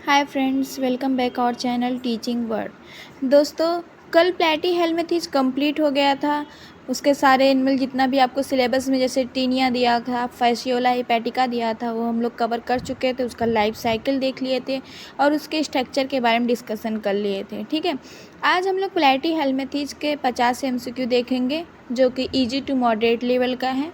Hi friends, welcome back our channel teaching word. दोस्तों, कल प्लेटी हेलमिंथेस कंप्लीट हो गया था। उसके सारे एनिमल जितना भी आपको सिलेबस में जैसे टीनिया दिया था, फैसियोला हेपेटिका दिया था, वो हम लोग कवर कर चुके थे। उसका लाइफ साइकिल देख लिए थे और उसके स्ट्रक्चर के बारे में डिस्कशन कर लिए थे। ठीक है, आज हम लोग प्लेटी हेलमिंथेस के 50 MCQ देखेंगे जो कि इजी टू मॉडरेट लेवल का है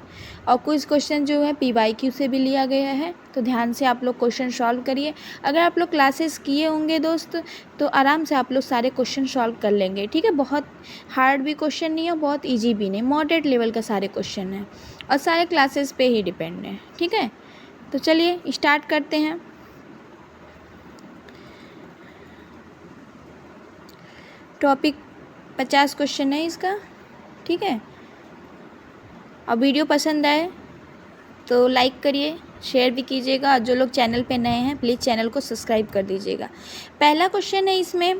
और कुछ क्वेश्चन जो है PYQ से भी लिया गया है। तो ध्यान से आप लोग क्वेश्चन सॉल्व करिए। अगर आप लोग क्लासेस किए होंगे दोस्त तो आराम से आप लोग सारे क्वेश्चन सॉल्व कर लेंगे। ठीक है, बहुत हार्ड भी क्वेश्चन नहीं है, बहुत इजी भी नहीं, मॉडरेट लेवल का सारे क्वेश्चन हैं और सारे क्लासेस पे ही डिपेंड है। ठीक है, तो चलिए स्टार्ट करते हैं। टॉपिक 50 क्वेश्चन है इसका। ठीक है, और वीडियो पसंद आए तो लाइक करिए, शेयर भी कीजिएगा और जो लोग चैनल पे नए हैं प्लीज़ चैनल को सब्सक्राइब कर दीजिएगा। पहला क्वेश्चन है इसमें,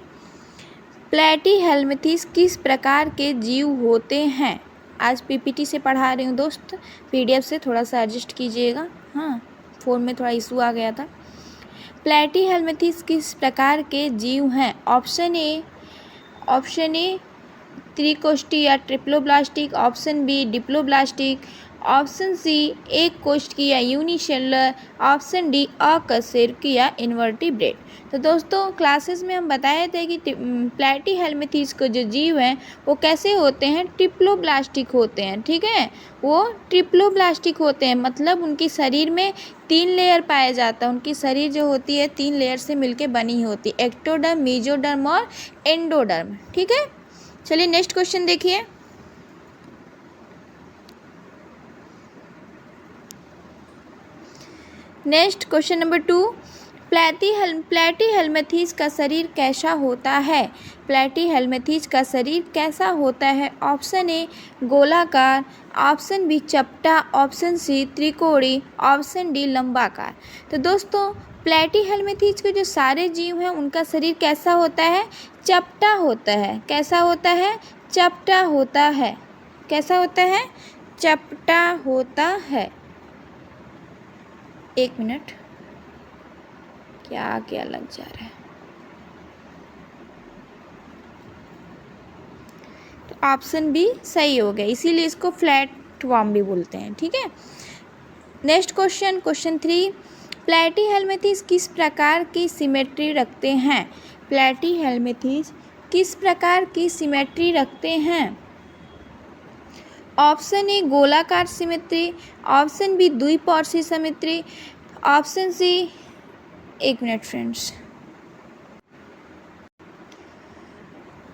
प्लेटी हेलमिंथेस किस प्रकार के जीव होते हैं। आज PPT से पढ़ा रही हूँ दोस्त, PDF से थोड़ा सा एडजस्ट कीजिएगा। हाँ, फ़ोन में थोड़ा इशू आ गया था। प्लेटी हेलमिंथेस किस प्रकार के जीव हैं। ऑप्शन ए त्रिकोष्ठी या triploblastic, option B diploblastic, option C एक कोष्ठी या यूनिसेलुलर, ऑप्शन डी अकशेरुकी या इन्वर्टिब्रेट। तो दोस्तों, क्लासेस में हम बताए थे कि प्लेटी हेलमिंथेस को जो जीव हैं वो कैसे होते हैं, ट्रिप्लोब्लास्टिक होते हैं। ठीक है, वो ट्रिप्लोब्लास्टिक होते हैं, मतलब उनकी शरीर में 3 लेयर पाया जाता है। उनकी शरीर जो होती है 3 लेयर से मिलकर बनी होती है, एक्टोडर्म, मेसोडर्म और एंडोडर्म। ठीक है, चलिए नेक्स्ट क्वेश्चन देखिए। नेक्स्ट क्वेश्चन नंबर 2, प्लेटी हेलमिंथेस का शरीर कैसा होता है। प्लेटी हेलमिंथेस का शरीर कैसा होता है। ऑप्शन ए गोलाकार, ऑप्शन बी चपटा, ऑप्शन सी त्रिकोणी, ऑप्शन डी लंबाकार। तो दोस्तों, प्लेटी हेलमिंथेस के जो सारे जीव हैं उनका शरीर कैसा होता है, चपटा होता है। कैसा होता है, चपटा होता है। कैसा होता है, चपटा होता है। एक मिनट, क्या लग जा रहा है। तो ऑप्शन बी सही हो गया, इसीलिए इसको फ्लैट वर्म भी बोलते हैं। ठीक है, नेक्स्ट क्वेश्चन, क्वेश्चन 3, प्लेटी हेलमिंथेस किस प्रकार की सिमेट्री रखते हैं। प्लेटी हेलमिंथेस किस प्रकार की सिमेट्री रखते हैं। ऑप्शन ए गोलाकार सिमेट्री, ऑप्शन बी द्विपार्श्विक सिमेट्री, ऑप्शन सी, एक मिनट फ्रेंड्स,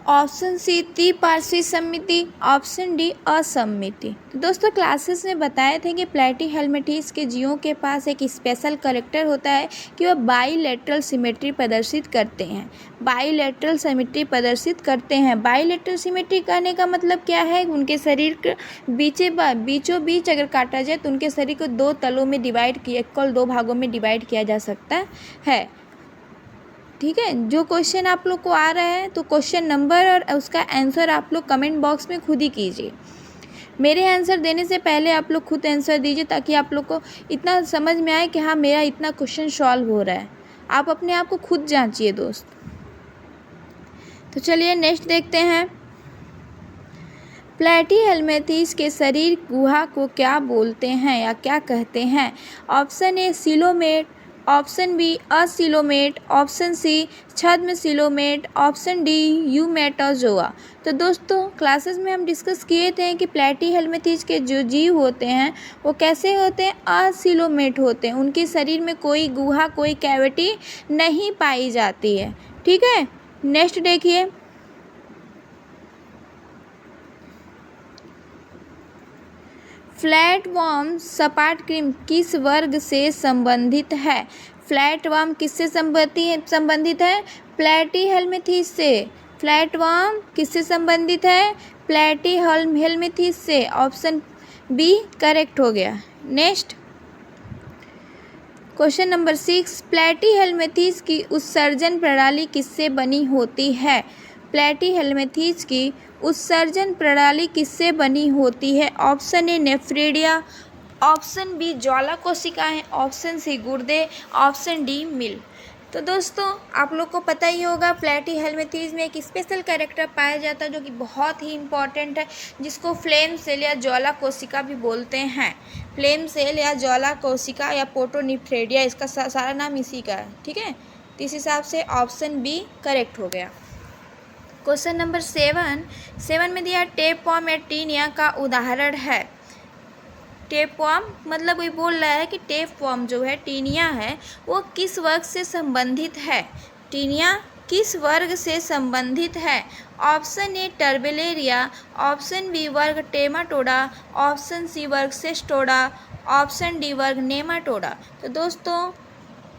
ऑप्शन सी त्रिपार्श्विक सममिति, ऑप्शन डी असममिति। तो दोस्तों, क्लासेस में बताए थे कि प्लेटी हेलमिंथेस के जीवों के पास एक स्पेशल कैरेक्टर होता है कि वह बाईलेटरल सिमेट्री प्रदर्शित करते हैं। बाईलेटरल सिमेट्री प्रदर्शित करते हैं। बाईलेटरल सिमेट्री कहने का मतलब क्या है, उनके शरीर के बीचों बीच अगर काटा जाए तो उनके शरीर को 2 तलों में डिवाइड किया, कुल 2 भागों में डिवाइड किया जा सकता है। ठीक है, जो क्वेश्चन आप लोग को आ रहा है तो क्वेश्चन नंबर और उसका आंसर आप लोग कमेंट बॉक्स में खुद ही कीजिए। मेरे आंसर देने से पहले आप लोग खुद आंसर दीजिए ताकि आप लोग को इतना समझ में आए कि हाँ, मेरा इतना क्वेश्चन सॉल्व हो रहा है। आप अपने आप को खुद जांचिए दोस्त। तो चलिए नेक्स्ट देखते हैं। प्लेटी हेलमिंथेस के शरीर गुहा को क्या बोलते हैं या क्या कहते हैं। Option A coelomate, option B acoelomate, option C छद्म सिलोमेट, ऑप्शन डी यूमेटोजोआ। तो दोस्तों, क्लासेस में हम डिस्कस किए थे कि प्लेटी हेलमिंथेस के जो जीव होते हैं वो कैसे होते हैं, असिलोमेट होते हैं। उनके शरीर में कोई गुहा, कोई कैविटी नहीं पाई जाती है। ठीक है, नेक्स्ट देखिए। फ्लैटवर्म सपाट कृमि किस वर्ग से संबंधित है। फ्लैटवर्म किससे संबंधित है, प्लेटी हेलमिंथेस से। फ्लैटवर्म किससे संबंधित है, प्लेटी हेलमिंथेस से। ऑप्शन बी करेक्ट हो गया। नेक्स्ट क्वेश्चन नंबर 6, प्लेटी हेलमिंथेस की उत्सर्जन प्रणाली किससे बनी होती है। प्लेटी हेलमिंथेस की उत्सर्जन प्रणाली किससे बनी होती है। Option A nephridia, option B ज्वाला कोशिकाएं, ऑप्शन सी गुर्दे, ऑप्शन डी मिल। तो दोस्तों आप लोग को पता ही होगा प्लैटीहेल्मिंथेस में एक स्पेशल कैरेक्टर पाया जाता है जो कि बहुत ही इम्पॉर्टेंट है, जिसको फ्लेम सेल या ज्वाला कोशिका भी बोलते हैं। फ्लेम सेल या ज्वाला कोशिका या पोर्टोनिफ्रेडिया, इसका सारा नाम इसी का है। ठीक है, तो इस हिसाब से ऑप्शन बी करेक्ट हो गया। क्वेश्चन नंबर 7 में दिया टेपवर्म या टीनिया का उदाहरण है। टेपवर्म मतलब कोई बोल रहा है कि टेपवर्म जो है टीनिया है वो किस वर्ग से संबंधित है। टीनिया किस वर्ग से संबंधित है? Option A Turbellaria, option B वर्ग टेमाटोडा, ऑप्शन सी वर्ग सेस्टोडा, ऑप्शन डी वर्ग नेमाटोडा। तो दोस्तों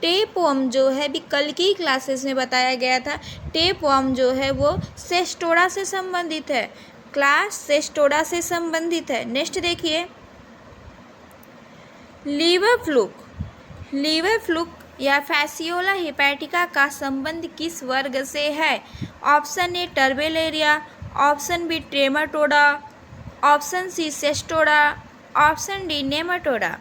टेपवर्म जो है अभी कल की क्लासेस में बताया गया था, टेपवर्म जो है वो सेस्टोडा से संबंधित है, क्लास सेस्टोडा से संबंधित है। नेक्स्ट देखिए लीवर फ्लूक या फैसियोला हेपेटिका का संबंध किस वर्ग से है? Option A Turbellaria, option B Trematoda, option C Cestoda, option D Nematoda.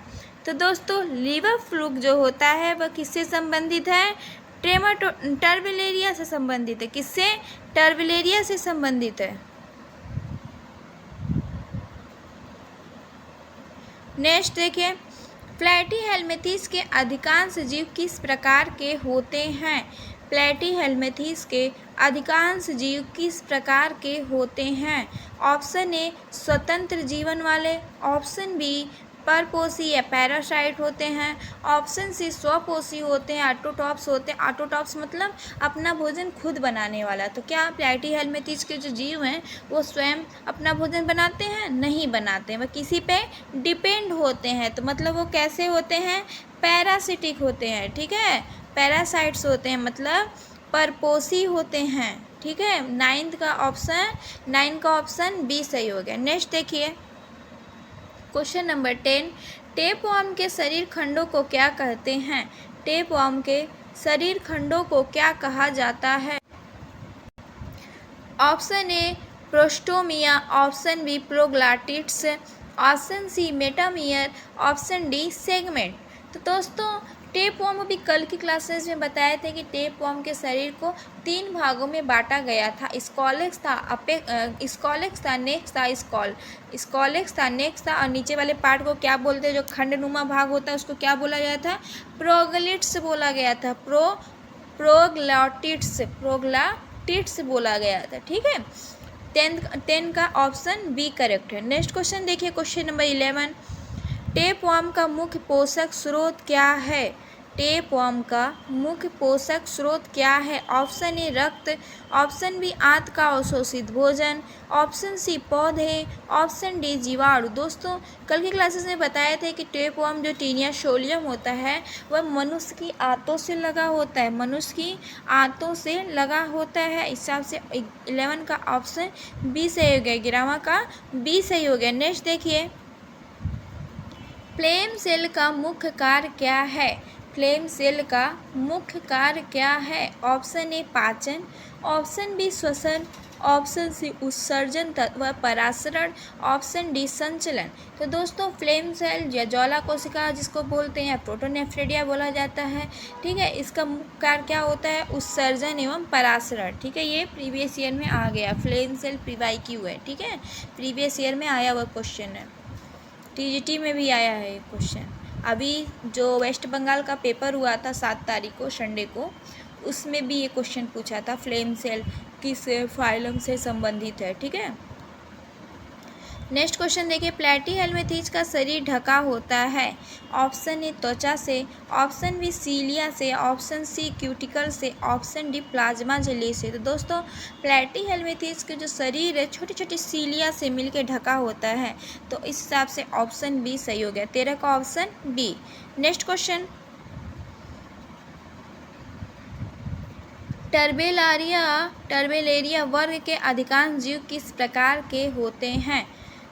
तो दोस्तों लीवर फ्लूक जो होता है वह किससे संबंधित है? टर्बेलेरिया से संबंधित है। किससे? टर्बेलेरिया से संबंधित है। नेक्स्ट देखिए प्लैटीहेल्मिंथेस के अधिकांश जीव किस प्रकार के होते हैं? प्लैटीहेल्मिंथेस के अधिकांश जीव किस प्रकार के होते हैं? ऑप्शन ए स्वतंत्र जीवन वाले, ऑप्शन बी परपोषी या पैरासाइट होते हैं, ऑप्शन सी स्वपोषी होते हैं, ऑटोट्रॉप्स होते हैं। ऑटोट्रॉप्स मतलब अपना भोजन खुद बनाने वाला। तो क्या प्लैटीहेल्मिंथेस के जो जीव हैं वो स्वयं अपना भोजन बनाते हैं? नहीं बनाते हैं, वह किसी पे डिपेंड होते हैं। तो मतलब वो कैसे होते हैं? पैरासिटिक होते हैं। ठीक है, पैरासाइट्स होते हैं, मतलब परपोषी होते हैं। ठीक है, 9 का ऑप्शन बी सही हो गया। नेक्स्ट देखिए क्वेश्चन नंबर 10 टेपवर्म के शरीर खंडों को क्या कहते हैं? टेपवर्म के शरीर खंडों को क्या कहा जाता है? Option A prostomia, option B proglottids, option C metamere, option D segment. तो दोस्तों टेपवर्म भी कल की क्लासेस में बताए थे कि टेपवर्म के शरीर को 3 भागों में बांटा गया था। स्कॉलेक्स था, नेक्स्ट था और नीचे वाले पार्ट को क्या बोलते हैं? जो खंडनुमा भाग होता है उसको क्या बोला गया था? प्रोग्लिट्स बोला गया था। प्रोग्लाटिड्स बोला गया था। ठीक है, 10 का ऑप्शन बी करेक्ट है। नेक्स्ट क्वेश्चन देखिए क्वेश्चन नंबर 11 टेपवर्म का मुख्य पोषक स्रोत क्या है? टेपवर्म का मुख्य पोषक स्रोत क्या है? ऑप्शन ए रक्त, ऑप्शन बी आंत का अवशोषित भोजन, ऑप्शन सी पौधे, ऑप्शन डी जीवाणु। दोस्तों कल की क्लासेस में बताए थे कि टेपवर्म जो टीनिया सोलियम होता है वह मनुष्य की आंतों से लगा होता है, मनुष्य की आंतों से लगा होता है। इस हिसाब से 11 का ऑप्शन बी सही हो गया, 11वां का बी सही हो गया। नेक्स्ट देखिए फ्लेम सेल का मुख्य कार्य क्या है? फ्लेम सेल का मुख्य कार्य क्या है? ऑप्शन ए पाचन, ऑप्शन बी श्वसन, ऑप्शन सी उत्सर्जन व परासरण, ऑप्शन डी संचलन। तो दोस्तों फ्लेम सेल या ज्वाला कोशिका जिसको बोलते हैं प्रोटोनेफ्रेडिया बोला जाता है। ठीक है, इसका मुख्य कार्य क्या होता है? उत्सर्जन एवं परासरण। ठीक है, ये प्रीवियस ईयर में आ गया, फ्लेम सेल PYQ है। ठीक है, प्रीवियस ईयर में आया हुआ क्वेश्चन है, TGT में भी आया है क्वेश्चन। अभी जो वेस्ट बंगाल का पेपर हुआ था 7 तारीख को संडे को, उसमें भी ये क्वेश्चन पूछा था फ्लेम सेल किस फाइलम से संबंधित है। ठीक है, नेक्स्ट क्वेश्चन देखिए प्लैटीहेल्मिंथेस का शरीर ढका होता है। ऑप्शन ए त्वचा से, ऑप्शन बी सीलिया से, ऑप्शन सी क्यूटिकल से, ऑप्शन डी प्लाज्मा झिल्ली से। तो दोस्तों प्लैटीहेल्मिंथेस के जो शरीर है छोटी छोटी सीलिया से मिलकर ढका होता है। तो इस हिसाब से ऑप्शन बी सही हो गया, 13 का ऑप्शन बी। नेक्स्ट क्वेश्चन टर्बेलेरिया वर्ग के अधिकांश जीव किस प्रकार के होते हैं?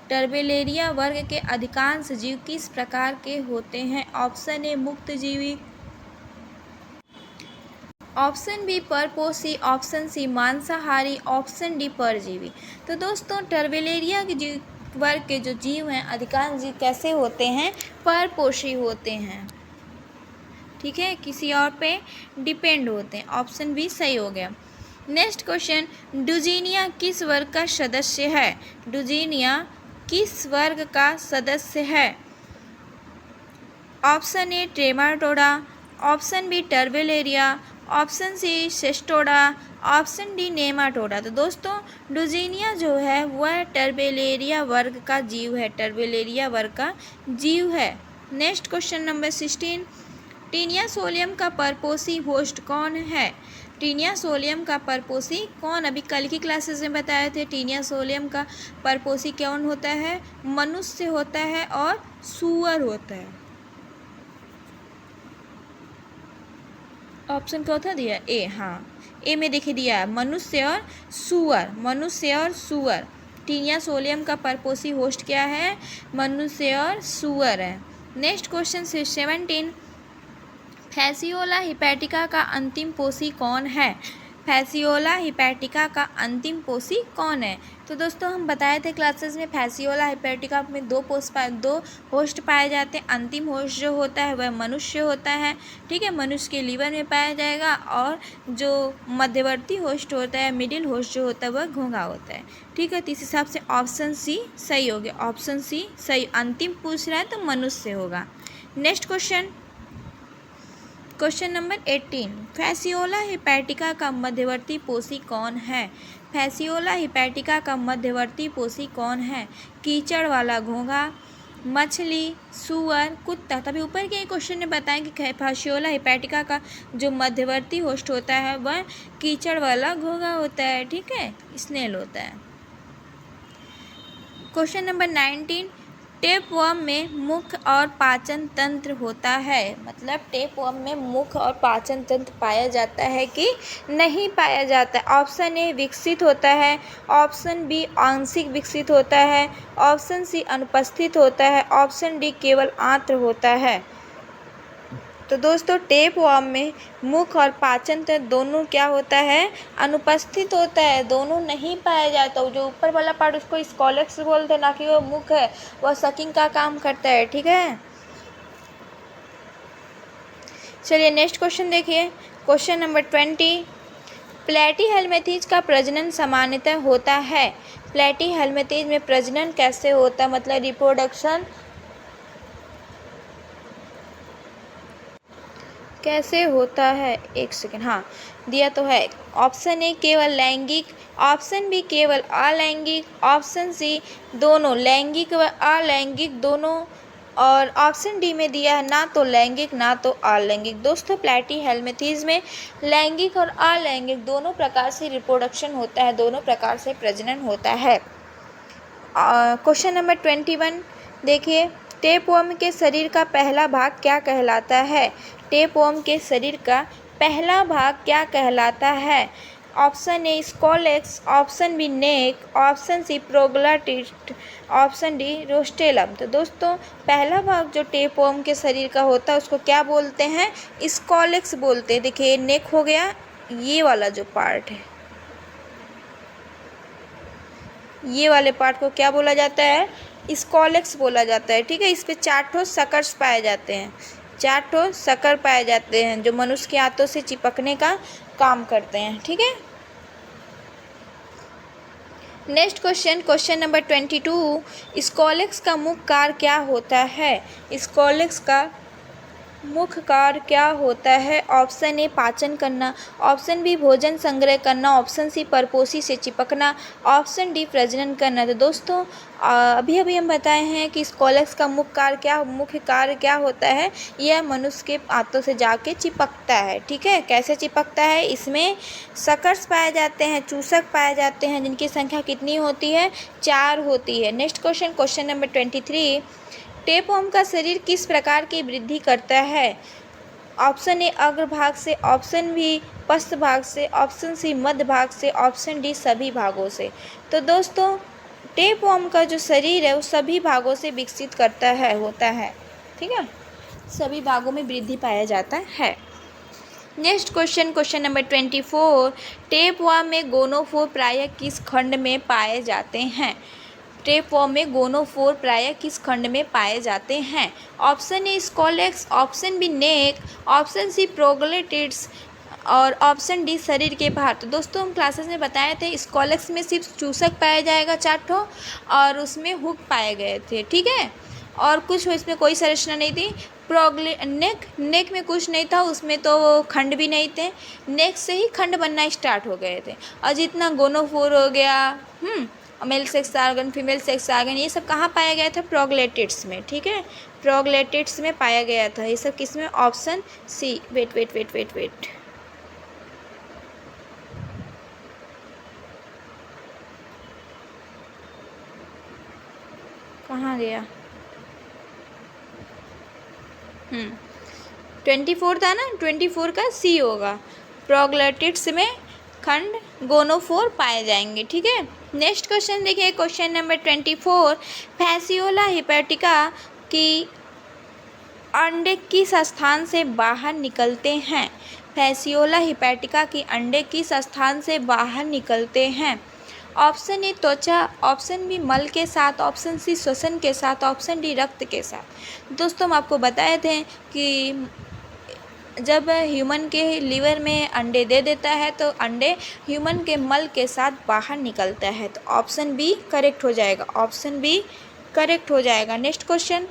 टर्बेलेरिया वर्ग के अधिकांश जीव किस प्रकार के होते हैं? ऑप्शन ए मुक्तजीवी, ऑप्शन बी परपोषी, ऑप्शन सी मांसाहारी, ऑप्शन डी परजीवी। तो दोस्तों टर्बेलेरिया के जीव वर्ग के जो जीव हैं अधिकांश जीव कैसे होते हैं? परपोषी होते हैं। ठीक है, किसी और पे डिपेंड होते हैं। ऑप्शन बी सही हो गया। नेक्स्ट क्वेश्चन, डुजीनिया किस वर्ग का सदस्य है? डुजीनिया किस वर्ग का सदस्य है? Option A Trematoda, option B Turbellaria, option C Cestoda, option D Nematoda. तो दोस्तों डुजीनिया जो है वह टर्बेलेरिया वर्ग का जीव है, टर्बेलेरिया वर्ग का जीव है। Next question number 16, Taenia solium का परपोषी होस्ट कौन है? टीनिया सोलियम का परपोषी कौन? अभी कल की क्लासेस में बताए थे टीनिया सोलियम का परपोषी कौन होता है? मनुष्य होता है और सूअर होता है। ऑप्शन क्या था दिया? ए, हाँ ए में देखिए दिया है मनुष्य और सूअर, मनुष्य और सूअर। टीनिया सोलियम का परपोषी होस्ट क्या है? मनुष्य और सूअर है। नेक्स्ट क्वेश्चन 17, फैसियोला हिपैटिका का अंतिम पोषी कौन है? फैसियोला हिपैटिका का अंतिम पोषी कौन है? तो दोस्तों हम बताए थे क्लासेस में फैसियोला हिपैटिका में दो होस्ट पाए जाते हैं। अंतिम होस्ट जो होता है वह मनुष्य होता है, ठीक है, मनुष्य के लीवर में पाया जाएगा। और जो मध्यवर्ती होस्ट होता है, मिडिल होस्ट जो होता है वह घोंघा होता है, ठीक है। तो इस हिसाब से ऑप्शन सी सही हो गया, ऑप्शन सी सही। अंतिम पूछ रहा है तो मनुष्य होगा। Next question number 18, Fasciola hepatica का मध्यवर्ती पोषी कौन है? फैसियोला हिपैटिका का मध्यवर्ती पोषी कौन है? कीचड़ वाला घोंघा, मछली, सूअर, कुत्ता। तभी ऊपर के क्वेश्चन ने बताया कि फैसियोला हिपैटिका का जो मध्यवर्ती होस्ट होता है वह कीचड़ वाला घोंघा होता है, ठीक है, स्नेल होता है। क्वेश्चन नंबर 19, टेपवर्म में मुख और पाचन तंत्र होता है। मतलब टेपवर्म में मुख और पाचन तंत्र पाया जाता है कि नहीं पाया जाता है? ऑप्शन ए विकसित होता है, ऑप्शन बी आंशिक विकसित होता है, ऑप्शन सी अनुपस्थित होता है, ऑप्शन डी केवल आंत्र होता है। तो दोस्तों टेपवर्म में मुख और पाचन तंत्र दोनों क्या होता है? अनुपस्थित होता है, दोनों नहीं पाया जाता। जो ऊपर वाला पार्ट उसको स्कॉलेक्स बोलते हैं, ना कि वो मुख है, वह सकिंग का काम करता है, ठीक है। चलिए नेक्स्ट क्वेश्चन देखिए, क्वेश्चन नंबर 20, प्लेटीहेल्मिंथेज का प्रजनन सामान्यतः होता है। प्लेटीहेल्मिंथेज में प्रजनन कैसे होता है? मतलब रिप्रोडक्शन कैसे होता है? एक सेकेंड, हाँ दिया तो है। ऑप्शन ए केवल लैंगिक, ऑप्शन बी केवल अलैंगिक, ऑप्शन सी दोनों लैंगिक व अलैंगिक दोनों, और ऑप्शन डी में दिया है ना तो लैंगिक ना तो अलैंगिक। दोस्तों प्लेटीहेल्मिंथेज में लैंगिक और अलैंगिक दोनों प्रकार से रिप्रोडक्शन होता है, दोनों प्रकार से प्रजनन होता है। क्वेश्चन नंबर 21 देखिए, टेपवर्म के शरीर का पहला भाग क्या कहलाता है? टेपवर्म के शरीर का पहला भाग क्या कहलाता है? Option A scolex, option B neck, option C proglottid, option D rostellum. तो दोस्तों पहला भाग जो टेपवर्म के शरीर का होता है उसको क्या बोलते हैं? स्कॉलेक्स बोलते हैं। देखिए नेक हो गया, ये वाला जो पार्ट है, ये वाले पार्ट को क्या बोला जाता है? स्कॉलेक्स बोला जाता है, ठीक है। इस पे 4 ठो सकर्स पाए जाते हैं, 4 ठो सकर पाए जाते हैं जो मनुष्य के हाथों से चिपकने का काम करते हैं, ठीक है। Next question, question number 22, scolex का मुख्य कार्य क्या होता है? स्कॉलेक्स का मुख्य कार्य क्या होता है? ऑप्शन ए पाचन करना, ऑप्शन बी भोजन संग्रह करना, ऑप्शन सी परपोषी से चिपकना, ऑप्शन डी प्रजनन करना। तो दोस्तों अभी हम बताए हैं कि स्कॉलेक्स का मुख्य कार्य क्या होता है? यह मनुष्य के हाथों से जाके चिपकता है, ठीक है। कैसे चिपकता है? इसमें सकर्स पाए जाते हैं, चूसक पाए जाते हैं, जिनकी संख्या कितनी होती है? 4 होती है। Next question, question number 23, tapeworm का शरीर किस प्रकार की वृद्धि करता है? ऑप्शन ए अग्रभाग से, ऑप्शन बी पश्च भाग से, ऑप्शन सी मध्य भाग से, ऑप्शन डी सभी भागों से। तो दोस्तों टेपवर्म का जो शरीर है वो सभी भागों से विकसित करता है, होता है, ठीक है, सभी भागों में वृद्धि पाया जाता है। Next question, question number 24, tapeworm में गोनोफोर प्रायः किस खंड में पाए जाते हैं? टेपवर्म में गोनोफोर प्रायः किस खंड में पाए जाते हैं? Option A scolex, option B neck, option C proglottids और ऑप्शन डी शरीर के बाहर। तो दोस्तों हम क्लासेस में बताए थे स्कोलेक्स में सिर्फ चूसक पाया जाएगा 4 ठो और उसमें हुक पाए गए थे, ठीक है, और कुछ इसमें कोई संरचना नहीं थी। नेक में कुछ नहीं था, उसमें तो खंड भी नहीं थे, नेक से ही खंड बनना स्टार्ट हो गए थे। और जितना गोनोफोर हो गया, male sex organ, female sex organ, ये सब कहाँ पाया गया था? प्रोग्लेटिड्स में, ठीक है, प्रोग्लेटिड्स में पाया गया था। ये सब किस में? Option C. वेट, कहाँ गया? 24 था ना, 24 का सी होगा। प्रोग्लेटिड्स में खंड गोनोफोर पाए जाएंगे, ठीक है। नेक्स्ट क्वेश्चन देखिए, क्वेश्चन नंबर 24। फैसियोला हिपैटिका की अंडे किस स्थान से बाहर निकलते हैं? फैसियोला हिपैटिका की अंडे किस स्थान से बाहर निकलते हैं? ऑप्शन ए त्वचा, ऑप्शन बी मल के साथ, ऑप्शन सी श्वसन के साथ, ऑप्शन डी रक्त के साथ। दोस्तों हम आपको बताए थे कि जब ह्यूमन के लीवर में अंडे दे देता है तो अंडे ह्यूमन के मल के साथ बाहर निकलता है, तो ऑप्शन बी करेक्ट हो जाएगा, ऑप्शन बी करेक्ट हो जाएगा। Next question,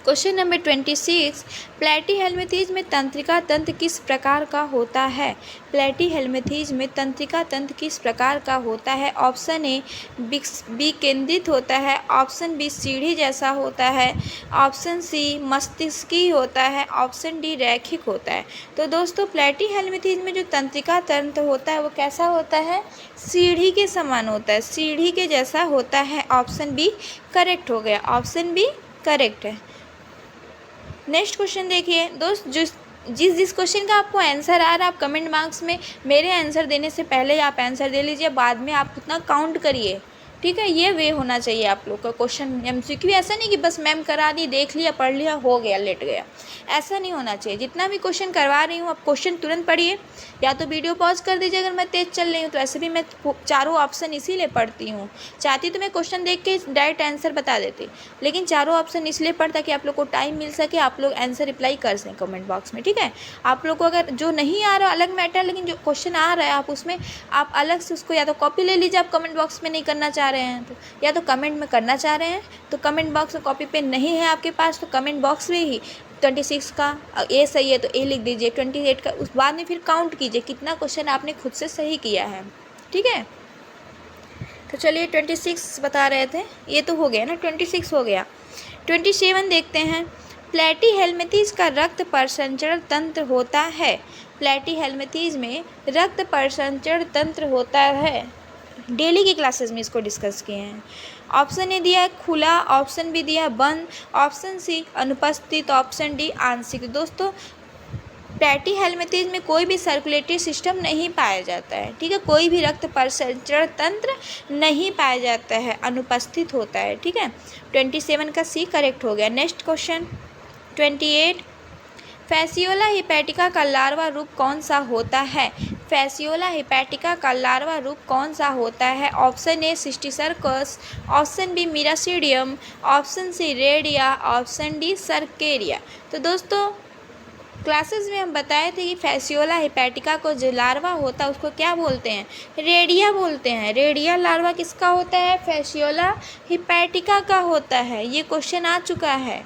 question number 26। प्लैटीहेल्मिंथेस में तंत्रिका तंत्र किस प्रकार का होता है? प्लैटीहेल्मिंथेस में तंत्रिका तंत्र किस प्रकार का होता है? ऑप्शन ए विकेंद्रित होता है, ऑप्शन बी सीढ़ी जैसा होता है, ऑप्शन सी मस्तिष्की होता है, ऑप्शन डी रैखिक होता है। तो दोस्तों प्लैटीहेल्मिंथेस में जो तंत्रिका तंत्र होता है वो कैसा होता है? सीढ़ी के समान होता है, सीढ़ी के जैसा होता है। ऑप्शन बी करेक्ट हो गया, ऑप्शन बी करेक्ट है। नेक्स्ट क्वेश्चन देखिए दोस्त, जिस क्वेश्चन का आपको आंसर आ रहा है आप कमेंट बॉक्स में मेरे आंसर देने से पहले आप आंसर दे लीजिए, बाद में आप उतना काउंट करिए, ठीक है। ये वे होना चाहिए आप लोग का क्वेश्चन एमसीक्यू। ऐसा नहीं कि बस मैम करा दी, देख लिया, पढ़ लिया, हो गया, लेट गया, ऐसा नहीं होना चाहिए। जितना भी क्वेश्चन करवा रही हूँ आप क्वेश्चन तुरंत पढ़िए, या तो वीडियो पॉज कर दीजिए अगर मैं तेज़ चल रही हूँ, तो ऐसे भी मैं चारों ऑप्शन इसीलिए पढ़ती हूँ। चाहती तो मैं क्वेश्चन देख के डायरेक्ट आंसर बता देती, लेकिन चारों ऑप्शन इसलिए पढ़ ताकि आप लोग को टाइम मिल सके, आप लोग आंसर रिप्लाई कर सकें कमेंट बॉक्स में, ठीक है। आप लोग को अगर जो नहीं आ रहा अलग मैटर, लेकिन जो क्वेश्चन आ रहा है आप उसमें आप अलग से उसको या तो कॉपी ले लीजिए, आप कमेंट बॉक्स में नहीं करना चाह रहे हैं तो, या तो कमेंट में करना चाह रहे हैं तो कमेंट बॉक्स में कॉपी पेन नहीं है आपके पास तो कमेंट बॉक्स में ही 26 का ए सही है तो ए लिख दीजिए, 28 का उस बाद में फिर काउंट कीजिए कितना क्वेश्चन आपने खुद से सही किया है, ठीक है। तो चलिए 26 बता रहे थे, ये तो हो गया ना, 26 हो गया। 27 देखते हैं। प्लैटीहेल्मिंथेस का रक्त परिसंचरण तंत्र होता है। प्लैटीहेल्मिंथेस में रक्त परिसंचरण तंत्र होता है, डेली की क्लासेस में इसको डिस्कस किए हैं। ऑप्शन ए दिया है खुला, ऑप्शन बी दिया है बंद, ऑप्शन सी अनुपस्थित, ऑप्शन डी आंशिक। दोस्तों प्लैटीहेल्मिंथेस में कोई भी सर्कुलेटरी सिस्टम नहीं पाया जाता है, ठीक है, कोई भी रक्त परिसंचरण तंत्र नहीं पाया जाता है, अनुपस्थित होता है, ठीक है। 27 का सी करेक्ट हो गया। Next question 28। फैसियोला हिपैटिका का लार्वा रूप कौन सा होता है? फैसियोला हिपैटिका का लार्वा रूप कौन सा होता है? Option A cysticercus, option B miracidium, option C redia, option D cercaria. तो दोस्तों क्लासेस में हम बताए थे कि फैसियोला हिपैटिका को जो लार्वा होता है उसको क्या बोलते हैं? रेडिया बोलते हैं। रेडिया लार्वा किसका होता है? फैसियोला हिपैटिका का होता है। ये क्वेश्चन आ चुका है।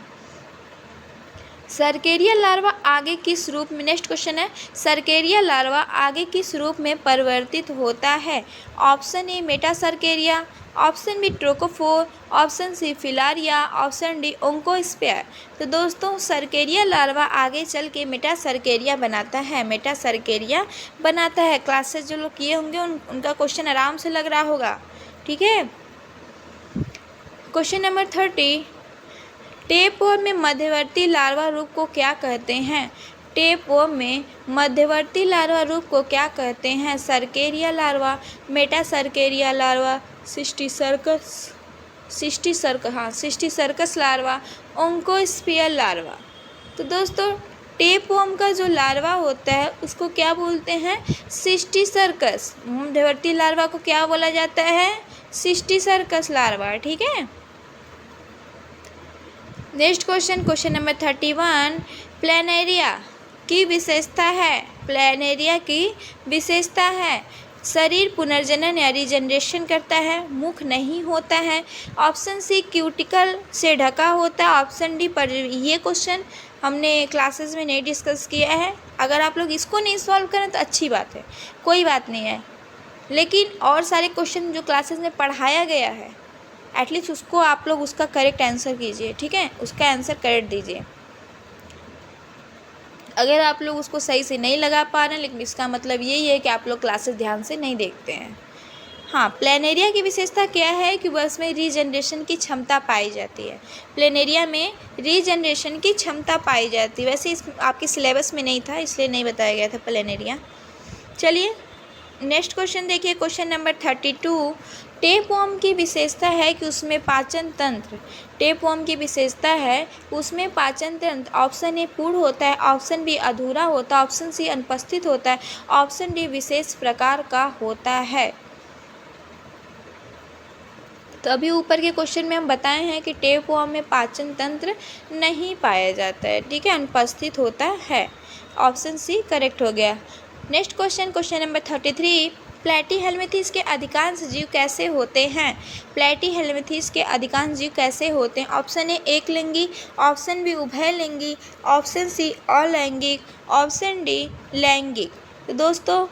सर्केरिया लार्वा आगे किस रूप में, नेक्स्ट क्वेश्चन है, सर्केरिया लार्वा आगे किस रूप में परिवर्तित होता है? Option A metacercaria, option B trochophore, option C filaria, option D oncosphere. तो दोस्तों सर्केरिया लार्वा आगे चल के मेटासर्केरिया बनाता है, मेटासर्केरिया बनाता है। क्लासेस जो लोग किए होंगे उनका क्वेश्चन आराम से लग रहा होगा, ठीक है। Question number 30। टेपवर्म में मध्यवर्ती लार्वा रूप को क्या कहते हैं? टेपवर्म में मध्यवर्ती लार्वा रूप को क्या कहते हैं? Cercaria larva, metacercaria larva, cysticercus larva, oncosphere larva. तो दोस्तों टेपवर्म का जो लार्वा होता है उसको क्या बोलते हैं? सिस्टिसर्कस। मध्यवर्ती लार्वा को क्या बोला जाता है? Cysticercus larva. ठीक है। नेक्स्ट क्वेश्चन नंबर 31, प्लेनेरिया की विशेषता है। प्लेनेरिया की विशेषता है शरीर पुनर्जनन या रीजनरेशन करता है, मुख नहीं होता है, ऑप्शन सी क्यूटिकल से ढका होता है, ऑप्शन डी पर। ये क्वेश्चन हमने क्लासेस में नहीं डिस्कस किया है। अगर आप लोग इसको नहीं सॉल्व करें तो अच्छी बात है, कोई बात नहीं है, लेकिन और सारे क्वेश्चन जो क्लासेस में पढ़ाया गया है एटलीस्ट उसको आप लोग उसका करेक्ट आंसर कीजिए। ठीक है, उसका आंसर करेक्ट दीजिए। अगर आप लोग उसको सही से नहीं लगा पा रहे हैं, लेकिन इसका मतलब यही है कि आप लोग क्लासेस ध्यान से नहीं देखते हैं। हाँ, प्लेनेरिया की विशेषता क्या है कि बस में रीजनरेशन की क्षमता पाई जाती है। प्लेनेरिया में रीजनरेशन की क्षमता पाई जाती है। वैसे इस आपके सिलेबस में नहीं था, इसलिए नहीं बताया गया था प्लेनेरिया। चलिए नेक्स्ट क्वेश्चन देखिए, क्वेश्चन नंबर 32, टेपवर्म की विशेषता है कि उसमें पाचन तंत्र। टेपवर्म की विशेषता है उसमें पाचन तंत्र ऑप्शन ए पूर्ण होता है, ऑप्शन बी अधूरा होता है, ऑप्शन सी अनुपस्थित होता है, ऑप्शन डी विशेष प्रकार का होता है। तो अभी ऊपर के क्वेश्चन में हम बताए हैं कि टेपवर्म में पाचन तंत्र नहीं पाया जाता है। ठीक है, अनुपस्थित होता है। ऑप्शन सी करेक्ट हो गया। नेक्स्ट क्वेश्चन नंबर 33, प्लैटीहेल्मिंथेस के अधिकांश जीव कैसे होते हैं? प्लैटीहेल्मिंथेस के अधिकांश जीव कैसे होते हैं? ऑप्शन ए एक लिंगी, ऑप्शन बी उभयलिंगी, ऑप्शन सी अलैंगिक, ऑप्शन डी लैंगिक। तो दोस्तों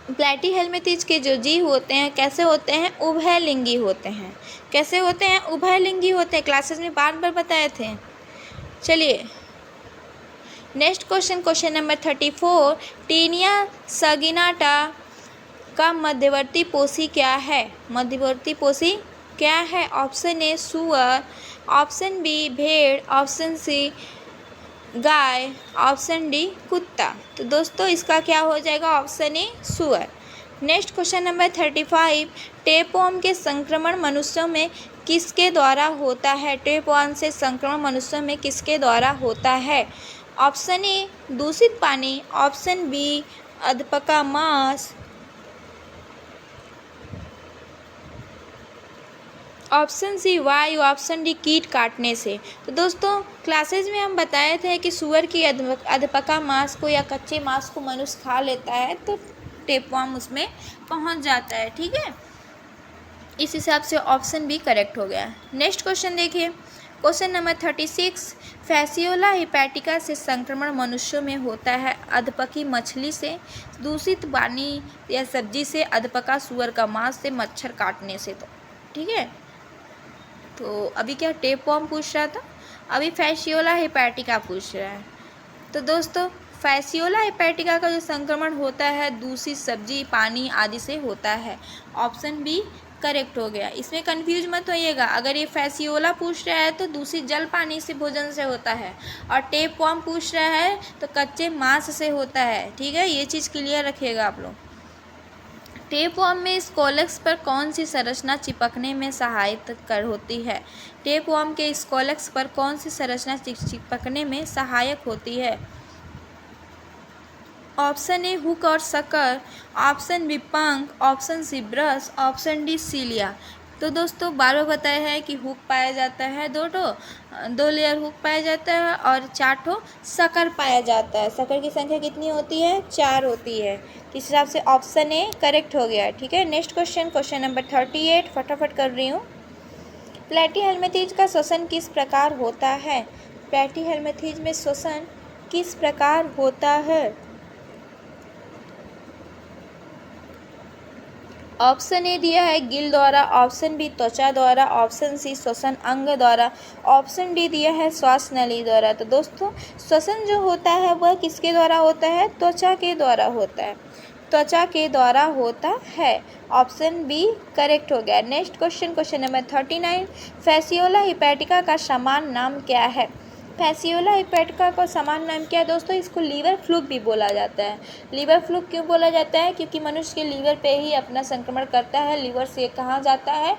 प्लैटीहेल्मिंथेस के जो जीव होते हैं कैसे होते हैं? उभयलिंगी होते हैं। कैसे होते हैं? उभयलिंगी होते हैं। क्लासेस में बार बार बताए थे। चलिए next question number 34, Taenia saginata का मध्यवर्ती पोषी क्या है? मध्यवर्ती पोषी क्या है? ऑप्शन ए सूअर, ऑप्शन बी भेड़, ऑप्शन सी गाय, ऑप्शन डी कुत्ता। तो दोस्तों इसका क्या हो जाएगा? ऑप्शन ए सूअर। नेक्स्ट क्वेश्चन नंबर 35, टेपवर्म के संक्रमण मनुष्यों में किसके द्वारा होता है? टेपवर्म से संक्रमण मनुष्यों में किसके द्वारा होता है? ऑप्शन ए दूषित पानी, ऑप्शन बी अधपका मांस, ऑप्शन सी वायु, ऑप्शन डी कीट काटने से। तो दोस्तों क्लासेस में हम बताए थे कि सूअर की अधपका मांस को या कच्चे मांस को मनुष्य खा लेता है तो टेपवर्म उसमें पहुंच जाता है। ठीक है, इस हिसाब से ऑप्शन बी करेक्ट हो गया। नेक्स्ट क्वेश्चन देखिए, क्वेश्चन नंबर 36, फैसियोला हिपैटिका से संक्रमण मनुष्यों में होता है अधपकी मछली से, दूषित पानी या सब्जी से, अधपका सूअर का मांस से, मच्छर काटने से। तो ठीक है, तो अभी क्या टेपवर्म पूछ रहा था, अभी फैसियोला हिपैटिका पूछ रहा है। तो दोस्तों फैसियोला हिपैटिका का जो संक्रमण होता है दूषित सब्जी पानी आदि से होता है। ऑप्शन बी करेक्ट हो गया। इसमें कंफ्यूज मत होइएगा, अगर ये फैसियोला पूछ रहा है तो दूषित जल पानी से भोजन से होता है, और टेपवर्म पूछ रहा है तो कच्चे मांस से होता है। ठीक है, ये चीज़ क्लियर रखिएगा आप लोग। टेपवर्म में स्कोलेक्स पर कौन सी संरचना चिपकने में सहायता कर होती है? टेपवर्म के स्कोलेक्स पर कौन सी संरचना चिपकने में सहायक होती है? ऑप्शन ए हुक और सकर, ऑप्शन बी पंख, option C brush, option D cilia. तो दोस्तों बार बार बताया है कि हुक पाया जाता है, दो लेयर हुक पाया जाता है और 4 ठो सकर पाया जाता है। सकर की संख्या कितनी होती है? 4 होती है। इस हिसाब से ऑप्शन ए करेक्ट हो गया। ठीक है, नेक्स्ट क्वेश्चन नंबर 38 फटाफट कर रही हूँ। प्लैटीहेल्मिंथेस का श्वसन किस प्रकार होता है? प्लैटीहेल्मिंथेस में श्वसन किस प्रकार होता है? ऑप्शन ए दिया है गिल द्वारा, ऑप्शन बी त्वचा द्वारा, ऑप्शन सी श्वसन अंग द्वारा, ऑप्शन डी दिया है श्वास नली द्वारा। तो दोस्तों श्वसन जो होता है वह किसके द्वारा होता है? त्वचा के द्वारा होता है। त्वचा के द्वारा होता है। ऑप्शन बी करेक्ट हो गया। Next question number 39, Fasciola hepatica का सामान्य नाम क्या है? फैसियोला हिपैटिका का सामान्य नाम क्या है दोस्तों? इसको लीवर फ्लूक भी बोला जाता है। लीवर फ्लूक क्यों बोला जाता है? क्योंकि मनुष्य के लीवर पे ही अपना संक्रमण करता है। लीवर से कहाँ जाता है?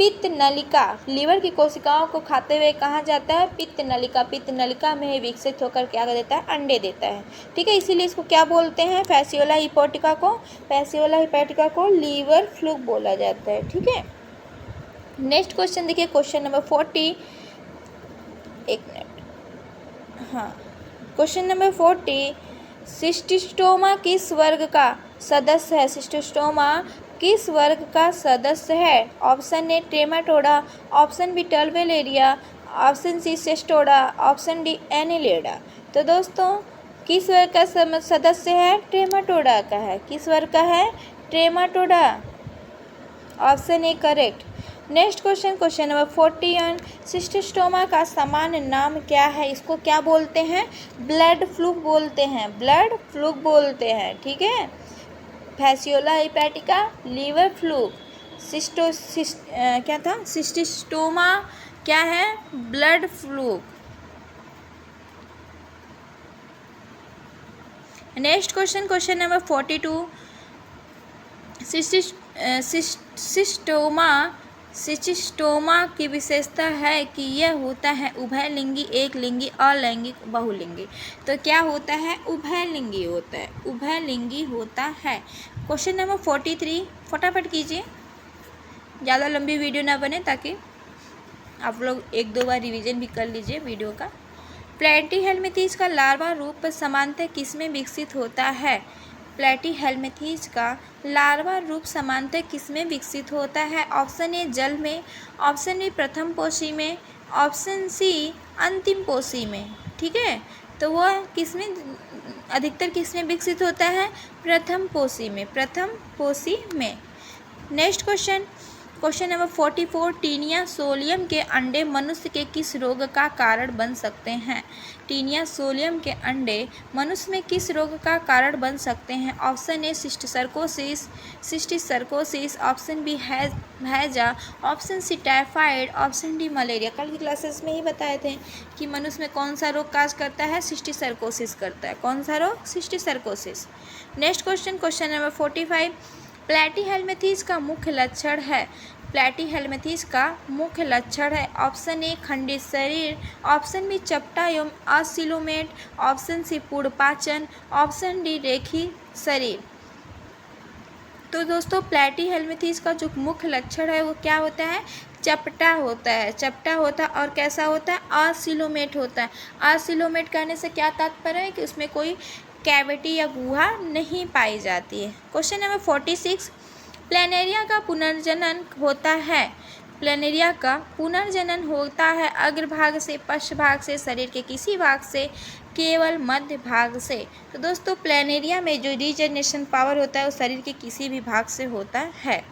पित्त नलिका, लीवर की कोशिकाओं को खाते हुए कहाँ जाता है? पित्त नलिका। पित्त नलिका में विकसित होकर क्या कर देता है? अंडे देता है। ठीक है, इसीलिए इसको क्या बोलते हैं? फैसियोला हिपोटिका को लीवर फ्लूक बोला जाता है। ठीक है, नेक्स्ट क्वेश्चन देखिए, क्वेश्चन नंबर 40। एक मिनट, हाँ, क्वेश्चन नंबर 40, सिस्टिस्टोमा किस वर्ग का सदस्य है? सिस्टिस्टोमा किस वर्ग का सदस्य है? Option A Trematoda, option B Turbellaria, option C Cestoda, option D Annelida. तो दोस्तों किस वर्ग का सदस्य है? ट्रेमाटोडा का है। किस वर्ग का है? Trematoda. Option A correct. Next question, question number 41, Schistosoma का सामान्य नाम क्या है? इसको क्या बोलते हैं? ब्लड फ्लूक बोलते हैं। ब्लड फ्लूक बोलते हैं। ठीक है, फैसियोला हिपैटिका, लीवर फ्लूक, क्या था? सिस्टिस्टोमा क्या है? Blood fluke. Next question, question number 42, सिस्टिस्टोमा की विशेषता है कि यह होता है उभयलिंगी, एक लिंगी, अलैंगिक, बहुलिंगी। तो क्या होता है? उभयलिंगी होता है। उभयलिंगी होता है। क्वेश्चन नंबर 43, फटाफट कीजिए, ज़्यादा लंबी वीडियो ना बने, ताकि आप लोग एक दो बार रिवीजन भी कर लीजिए वीडियो का। प्लैटीहेल्मिंथेस का लार्वा रूप सामान्यतः किसमें विकसित होता है? प्लैटीहेल्मिंथेस का लार्वा रूप सामान्यतः किसमें विकसित होता है? ऑप्शन ए जल में, ऑप्शन बी प्रथम पोषी में, ऑप्शन सी अंतिम पोषी में। ठीक है, तो वह किसमें अधिकतर किसमें विकसित होता है? प्रथम पोषी में। प्रथम पोषी में। Next question, question number 44, Taenia solium के अंडे मनुष्य के किस रोग का कारण बन सकते हैं? टीनिया सोलियम के अंडे मनुष्य में किस रोग का कारण बन सकते हैं? Option A cysticercosis, option B हैजा, option C typhoid, option D malaria. कल की क्लासेस में ही बताए थे कि मनुष्य में कौन सा रोग काज करता है? सिस्टिसर्कोसिस करता है। कौन सा रोग? Cysticercosis. Next question, question number 45, प्लैटीहेल्मिंथेस का मुख्य लक्षण है? प्लैटीहेल्मिंथेस का मुख्य लक्षण है ऑप्शन ए खंडित शरीर, ऑप्शन बी चपटा एवं असिलोमेट, ऑप्शन सी पूर्णपाचन, ऑप्शन डी रेखी शरीर। तो दोस्तों प्लैटीहेल्मिंथेस का जो मुख्य लक्षण है वो क्या होता है? चपटा होता है। चपटा होता है और कैसा होता है? असिलोमेट होता है। असिलोमेट कहने से क्या तात्पर्य है? कि उसमें कोई कैविटी या गुहा नहीं पाई जाती है। क्वेश्चन नंबर 46, प्लैनेरिया का पुनर्जनन होता है? प्लैनेरिया का पुनर्जनन होता है अग्रभाग से, पश्चभाग से, शरीर के किसी भाग से, केवल मध्य भाग से। तो दोस्तों प्लैनेरिया में जो रीजनरेशन पावर होता है वो शरीर के किसी भी भाग से होता है।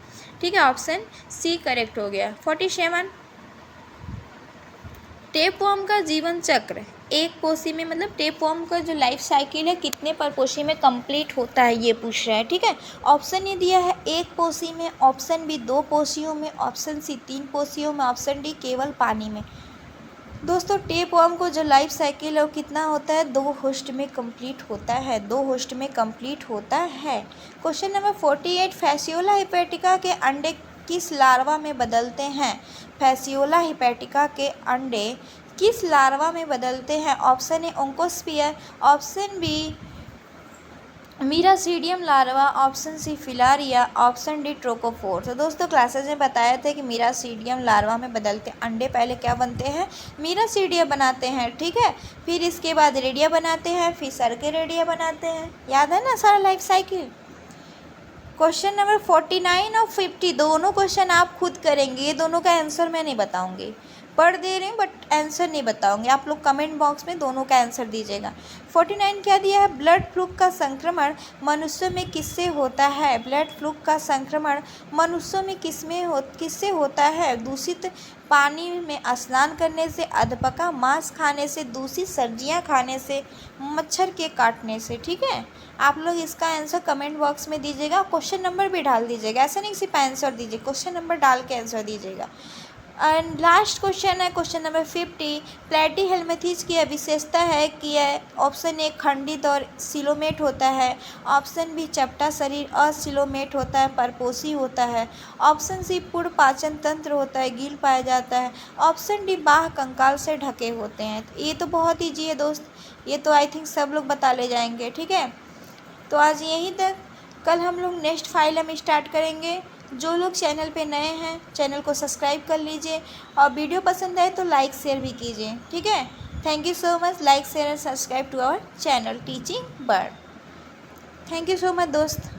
ठीक है, ऑप्शन सी करेक्ट हो गया। 47, टेपवर्म का जीवन चक्र एक पोषी में, मतलब टेपवर्म का जो लाइफ साइकिल है कितने परपोषी में कंप्लीट होता है ये पूछ रहा है। ठीक है, ऑप्शन ये दिया है एक पोषी में, ऑप्शन बी 2 पोषियों में, ऑप्शन सी 3 पोषियों में, ऑप्शन डी केवल पानी में। दोस्तों टेपवर्म को जो लाइफ साइकिल है वो कितना होता है? 2 होस्ट में कंप्लीट होता है। 2 होस्ट में कंप्लीट होता है। क्वेश्चन नंबर 48, फैसियोला हिपैटिका के अंडे किस लार्वा में बदलते हैं? फैसियोला हिपैटिका के अंडे किस लार्वा में बदलते हैं? Option A oncosphere, option B miracidium larva, option C filaria, option D trochophore. तो दोस्तों क्लासेस में बताया था कि मीरासीडियम लार्वा में बदलते अंडे पहले क्या बनते हैं? मीरासीडिया बनाते हैं। ठीक है, फिर इसके बाद रेडिया बनाते हैं, फिर सर के रेडिया बनाते हैं। याद है ना सारा लाइफ साइकिल? क्वेश्चन नंबर 49 और 50 दोनों क्वेश्चन आप खुद करेंगे। ये दोनों का आंसर मैं नहीं बताऊंगी, पढ़ दे रही हूँ बट आंसर नहीं बताऊंगी। आप लोग कमेंट बॉक्स में दोनों का आंसर दीजिएगा। 49 क्या दिया है? ब्लड फ्लूक का संक्रमण मनुष्यों में किससे होता है? ब्लड फ्लूक का संक्रमण मनुष्यों में किससे होता है? दूषित पानी में स्नान करने से, अधपका मांस खाने से, दूषित सब्जियां खाने से, मच्छर के काटने से। ठीक है, आप लोग इसका आंसर कमेंट बॉक्स में दीजिएगा। क्वेश्चन नंबर भी डाल दीजिएगा, ऐसा नहीं सिर्फ आंसर दीजिए, क्वेश्चन नंबर डाल के आंसर दीजिएगा। एंड लास्ट क्वेश्चन है क्वेश्चन नंबर 50। प्लेटीहेल्मिंथेस की यह विशेषता है कि यह ऑप्शन ए खंडित और सिलोमेट होता है, ऑप्शन बी चपटा शरीर असिलोमेट होता है, परपोषी होता है, ऑप्शन सी पूर्ण पाचन तंत्र होता है, गील पाया जाता है, ऑप्शन डी बाह्य कंकाल से ढके होते हैं। ये तो बहुत ईजी है दोस्त, ये तो आई थिंक सब लोग बता ले जाएंगे। ठीक है, तो आज यहीं तक, कल हम लोग नेक्स्ट फाइल हम स्टार्ट करेंगे। जो लोग चैनल पे नए हैं चैनल को सब्सक्राइब कर लीजिए और वीडियो पसंद आए तो लाइक शेयर भी कीजिए। ठीक है, thank you so much. Like share and subscribe to our channel teaching bird. Thank you so much दोस्त।